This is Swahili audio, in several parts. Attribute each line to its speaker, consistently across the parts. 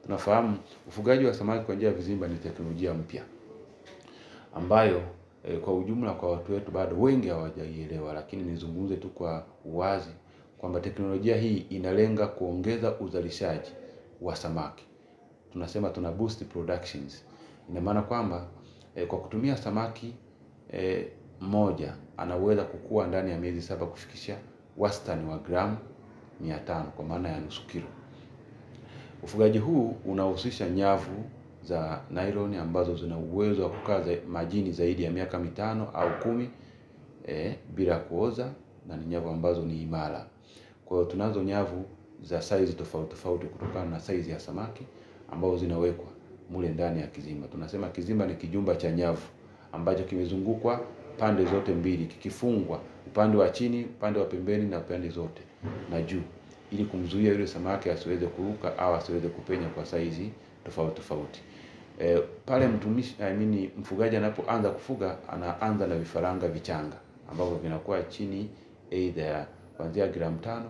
Speaker 1: tunafahamu ufugaji wa samaki kwa njia ya vizimba ni teknolojia mpya ambayo kwa ujumla kwa watu wetu bado wengi hawajaielewa, lakini nizungumze tu kwa uwazi kwamba teknolojia hii inalenga kuongeza uzalishaji wa samaki. Tunasema tuna boost productions. Ina maana kwamba kwa kutumia samaki mmoja anaweza kukua ndani ya miezi 7 kufikisha wastani wa gramu 500 kwa maana ya nusu kilo. Ufugaji huu unahusisha nyavu za nylon ambazo zina uwezo wa kukaa majini zaidi ya miaka 5 au 10 bila kuoza, na ni nyavu ambazo ni imara. Kwa hiyo tunazo nyavu za size tofauti tofauti kutokana na size ya samaki ambazo zinawekwa mule ndani ya kizimba. Tunasema kizimba ni kijumba cha nyavu ambacho kimezungukwa pande zote mbili, kikifungwa upande wa chini, upande wa pembeni na pande zote na juu, ili kumzuia yule samaki asiweze kuruka au asiweze kupenya kwa size tofauti tofauti. Pale mfugaji anapoanza kufuga, anaanza na vifaranga vichanga ambavyo vinakuwa chini either kuanzia gramu 5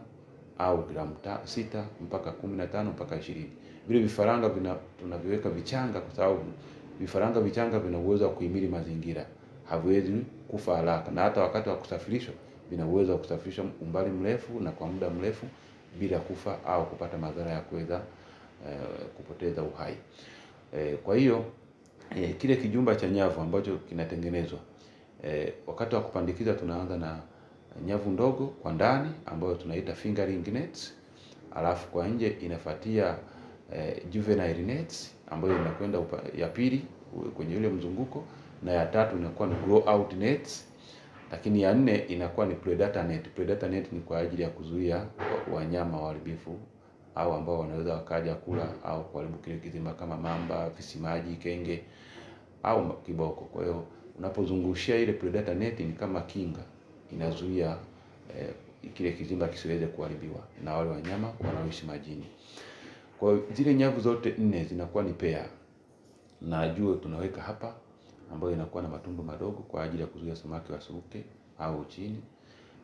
Speaker 1: au gramu 6 mpaka 15 mpaka 20. Vile vifaranga tunaviweka vichanga kwa sababu vifaranga vichanga vina uwezo wa kuhimili mazingira, haviwezi kufa haraka, na hata wakati wa kusafirishwa vina uwezo wa kusafirishwa umbali mrefu na kwa muda mrefu bila kufa au kupata madhara ya kuweza kupoteza uhai. Kwa hiyo kile kijumba cha nyavu ambacho kinatengenezwa, wakati wa kupandikiza tunaanza na nyavu ndogo kwa ndani ambayo tunaita fingering nets, alafu kwa nje inafuatia juvenile nets ambayo inakwenda ya pili kwenye ule mzunguko, na ya tatu inakuwa ni grow out nets, lakini ya 4 inakuwa ni predator net. Predator net ni kwa ajili ya kuzuia wanyama waharibifu au ambao wanaweza wakaja kula au kuharibu kile kizimba kama mamba, fisimaji, kenge au kiboko. Kwa hiyo unapozungushia ile predator net ni kama kinga, inazuia kile kizimba kisiweze kuharibiwa na wale wanyama wanaoishi majini. Kwa hiyo zile nyavu zote 4 zinakuwa ni pair, na juu tunaweka hapa ambayo inakuwa na matundu madogo kwa ajili ya kuzuia samaki wasiruke au chini.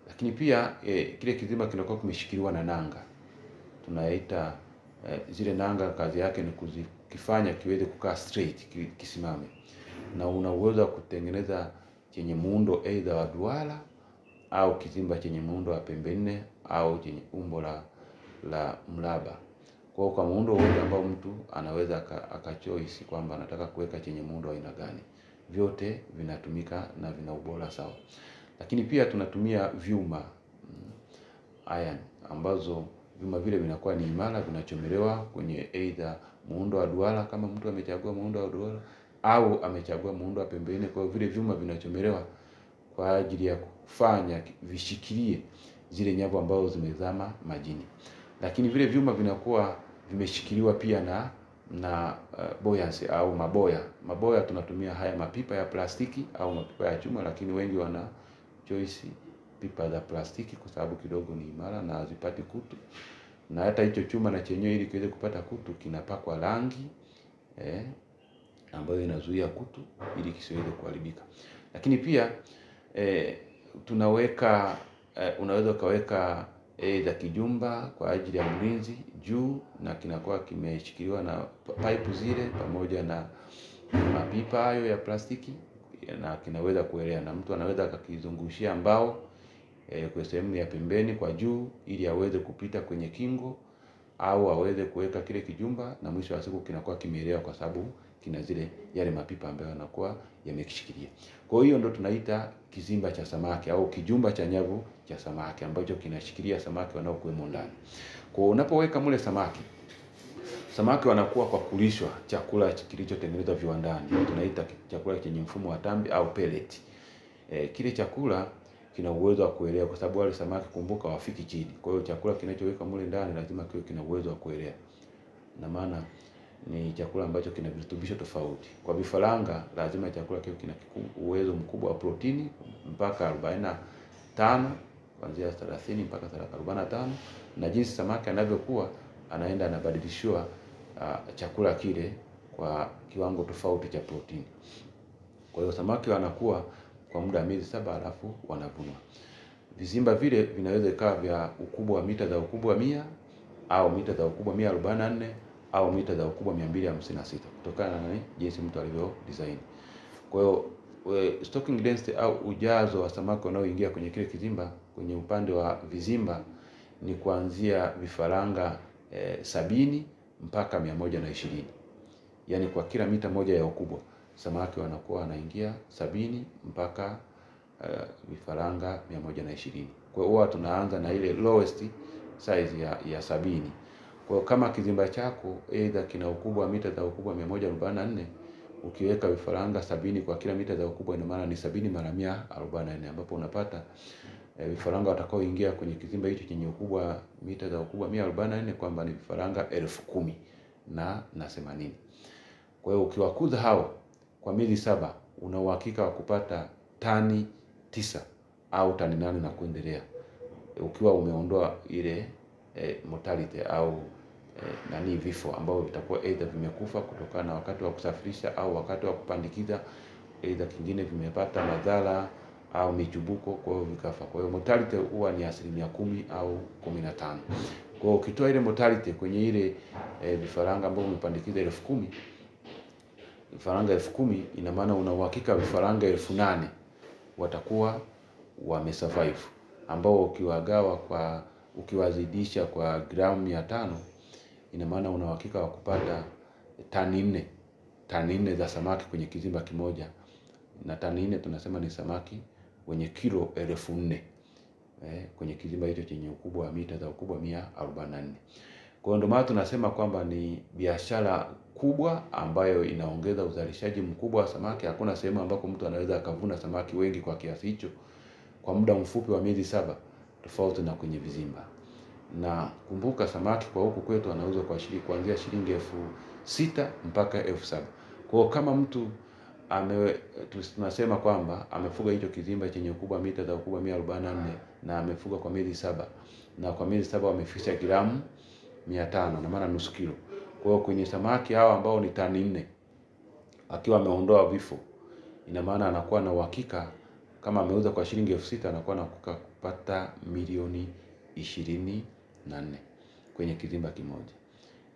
Speaker 1: Lakini pia kile kizimba kinakuwa kimeshikiliwa na nanga. Tunaita zile nanga kazi yake ni kukifanya kiweze kukaa straight, kisimame. Na una uwezo wa kutengeneza chenye muundo either wa duara au kizimba chenye muundo wa pembe 4 au chenye umbo la mraba. Kwa muundo wote ambao mtu anaweza akachoice kwamba anataka kuweka chenye muundo wa aina gani, vyote vinatumika na vina ubora sawa. Lakini pia tunatumia vyuma iron, ambazo vyuma vile vinakuwa ni imara, vinachomelewa kwenye either muundo wa duara kama mtu amechagua muundo wa duara au amechagua muundo wa pembe 4. Kwa hiyo vile vyuma vinachomelewa kwa ajili ya kufanya vishikilie zile nyavu ambazo zimezama majini. Lakini vile vyuma vinakuwa vimeshikiliwa pia na buoyancy au maboya. Maboya tunatumia haya mapipa ya plastiki au mapipa ya chuma, lakini wengi wana choice pipa za plastiki kwa sababu kidogo ni imara na hazipati kutu. Na hata hicho chuma na chenyewe ili kiweze kupata kutu kinapakwa rangi ambayo inazuia kutu ili kisiweze kuharibika. Lakini pia tunaweka unaweza kaweka za kijumba kwa ajili ya mlinzi juu, na kinakuwa kimeshikiliwa na pipe zile pamoja na mapipa hayo ya plastiki, na kinaweza kuelea, na mtu anaweza akakizungushia mbao kwa sehemu ya pembeni kwa juu ili aweze kupita kwenye kingo, au aweze kuweka kile kijumba na mwisho wa siku kinakuwa kimeelewa kwa sababu kina yale mapipa ambayo yanakuwa yamekishikilia. Kwa hiyo ndo tunaita kizimba cha samaki au kijumba cha nyavu cha samaki ambacho kinashikilia samaki wanaokuwemo ndani. Kwa unapoweka mule samaki wanakuwa kwa kulishwa chakula kilichotengenezwa viwandani. Tunaita chakula chenye mfumo wa tambi au pellet. Kile chakula kina uwezo wa kuelea kwa sababu wale samaki, kumbuka, wafiki chini. Kwa hiyo chakula kinachoweka mule ndani lazima kiwe kina uwezo wa kuelea. Na maana ni chakula ambacho kina virutubisho tofauti. Kwa vifaranga lazima chakula kiwe kina uwezo mkubwa wa protini mpaka 45, kuanzia 30 mpaka 45, na jinsi samaki anavyokuwa anaenda anabadilishiwa chakula kile kwa kiwango tofauti cha protini. Kwa hiyo samaki wanakuwa kwa muda wa miezi 7 alafu wanavunwa. Vizimba vile vinaweza ikawa vya ukubwa wa mita za ukubwa 100 au mita za ukubwa 144 au mita za ukubwa 256 kutokana na jinsi mtu alivyo design. Kwa hiyo stocking density au ujazo wa samaki wanaoingia kwenye kile kizimba kwenye upande wa vizimba ni kuanzia vifaranga 70 mpaka 120. Yaani kwa kila mita moja ya ukubwa samaki wanakuwa wanaingia 70 mpaka vifaranga 120. Kwa hiyo tunaanza na ile lowest size ya 70. Kwa kama kizimba chako either kina ukubwa wa mita za ukubwa 144, ukiweka vifaranga 70 kwa kila mita za ukubwa, ina maana ni 70 mara 144, ambapo unapata vifaranga watakaoingia kwenye kizimba hicho chenye ukubwa mita za ukubwa 144 kwamba ni vifaranga 10,000 na 80. Kwa hiyo ukiwakuza hao kwa miezi 7 una uhakika wa kupata tani 9 au tani 8 na kuendelea, ukiwa umeondoa ile mortality au vifo ambao vitakuwa either vimekufa kutokana na wakati wa kusafirisha au wakati wa kupandikiza, either kingine vimepata madhara au michubuko, kwa hiyo vikafa. Kwa hiyo mortality huwa ni 10% au 15. Kwa hiyo ukitoa ile mortality kwenye ile vifaranga ambao umepandikiza 10,000, vifaranga 10,000, ina maana una uhakika vifaranga 8,000 watakuwa wamesurvive, ambao ukiwazidisha kwa gramu 500, ina maana una uhakika wa kupata tani 4 za samaki kwenye kizimba kimoja. Na tani 4 tunasema ni samaki wenye kilo 4,000 kwenye kizimba hicho chenye ukubwa wa mita za ukubwa 144. Kwa hiyo ndio maana tunasema kwamba ni biashara kubwa ambayo inaongeza uzalishaji mkubwa wa samaki. Hakuna sehemu ambako mtu anaweza akavuna samaki wengi kwa kiasi hicho kwa muda mfupi wa miezi 7, tofauti na kwenye vizimba. Na kumbuka samaki kwa huku kwetu anauzwa kwa kuanzia shilingi 6,000 mpaka 7,000. Kwa hiyo kama mtu tunasema kwamba amefuga hicho kizimba chenye ukubwa mita za ukubwa 144 na amefuga kwa miezi 7, na kwa miezi 7 wamefikisha gramu 500, na maana nusu kilo. Kwa hiyo kwenye samaki hawa ambao ni tani 4, akiwa ameondoa vifo, ina maana anakuwa na uhakika kama ameuza kwa shilingi 6,000 anakuwa na kupata milioni 24 kwenye kizimba kimoja.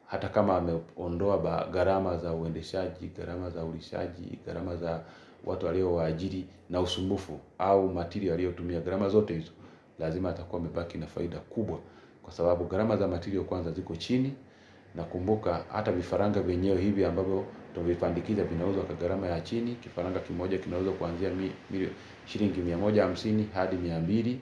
Speaker 1: Hata kama ameondoa gharama za uendeshaji, gharama za ulishaji, gharama za watu waliowaajiri na usumbufu au material aliyotumia, gharama zote hizo, lazima atakuwa amebaki na faida kubwa, kwa sababu gharama za material kwanza ziko chini. Na kumbuka hata vifaranga wenyewe hivi ambavyo tumevipandikiza vinauzwa kwa gharama ya chini. Kifaranga kimoja kinauzwa kuanzia shilingi 150 hadi 200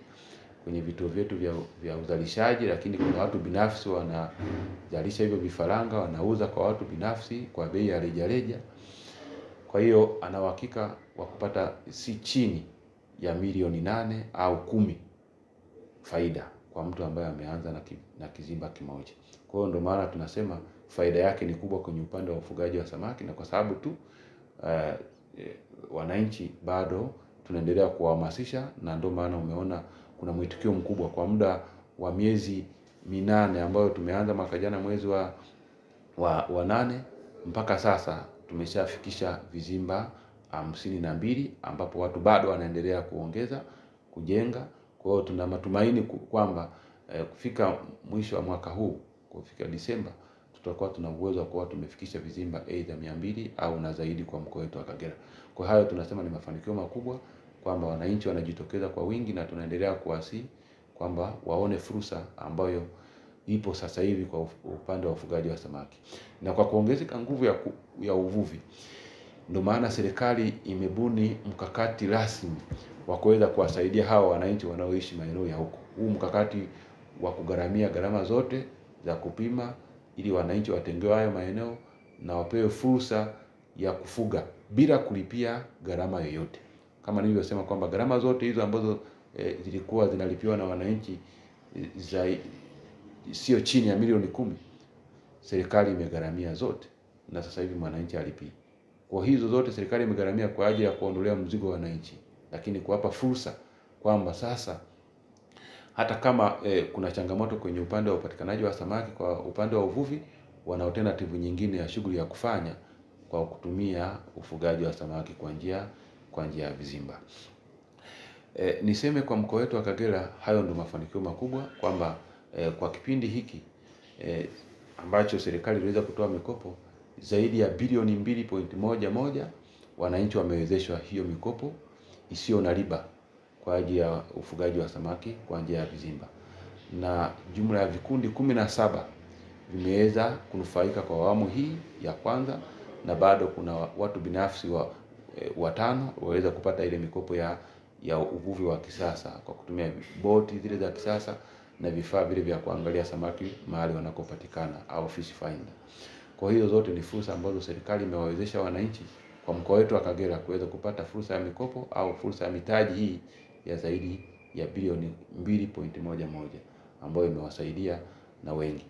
Speaker 1: kwenye vituo vyetu vya uzalishaji, lakini kuna watu binafsi wanazalisha hivyo vifaranga, wanauza kwa watu binafsi kwa bei ya rejareja. Kwa hiyo ana uhakika wa kupata si chini ya milioni 8 au 10 faida kwa mtu ambaye ameanza na kizimba kimoja. Kwa hiyo ndio maana tunasema faida yake ni kubwa kwenye upande wa ufugaji wa samaki, na kwa sababu tu wananchi bado tunaendelea kuhamasisha, na ndio maana umeona kuna mwitikio mkubwa kwa muda wa miezi 8 ambayo tumeanza mwaka jana mwezi wa 8 mpaka sasa tumeshafikisha vizimba 52, ambapo watu bado wanaendelea kujenga. Kwa hiyo tuna matumaini kwamba kufika mwisho wa mwaka huu, kufika Disemba, tutakuwa tuna uwezo wa kuwa tumefikisha vizimba aidha 200 au na zaidi kwa mkoa wetu wa Kagera. Kwa hayo tunasema ni mafanikio makubwa kwamba wananchi wanajitokeza kwa wingi, na tunaendelea kuwasihi kwamba waone fursa ambayo ipo sasa hivi kwa upande wa ufugaji wa samaki. Na kwa kuongezeka nguvu ya uvuvi, ndio maana serikali imebuni mkakati rasmi wa kuweza kuwasaidia hawa wananchi wanaoishi maeneo ya huko. Huu mkakati wa kugharamia gharama zote za kupima ili wananchi watengewe hayo maeneo na wapewe fursa ya kufuga bila kulipia gharama yoyote. Kama nilivyosema kwamba gharama zote hizo ambazo zilikuwa zinalipiwa na wananchi sio chini ya milioni 10, serikali imegharamia zote, na sasa hivi mwananchi alipii. Kwa hizo zote serikali imegharamia kwa ajili ya kuondolea mzigo wa wananchi, lakini kuwapa fursa kwamba sasa hata kama kuna changamoto kwenye upande wa upatikanaji wa samaki, kwa upande wa uvuvi wana alternative nyingine ya shughuli ya kufanya kwa kutumia ufugaji wa samaki kwa njia ya vizimba. Niseme kwa mkoa wetu wa Kagera hayo ndio mafanikio makubwa, kwamba kwa kipindi hiki ambacho serikali iliweza kutoa mikopo zaidi ya bilioni 2.11, wananchi wamewezeshwa hiyo mikopo isiyo na riba kwa ajili ya ufugaji wa samaki kwa njia ya vizimba, na jumla ya vikundi 17 vimeweza kunufaika kwa awamu hii ya kwanza, na bado kuna watu binafsi watano waweza kupata ile mikopo ya uvuvi wa kisasa kwa kutumia boti zile za kisasa na vifaa vile vya kuangalia samaki mahali wanakopatikana au fish finder. Kwa hiyo zote ni fursa ambazo serikali imewawezesha wananchi kwa mkoa wetu wa Kagera kuweza kupata fursa ya mikopo au fursa ya mitaji hii ya zaidi ya bilioni 2.11 ambayo imewasaidia na wengi.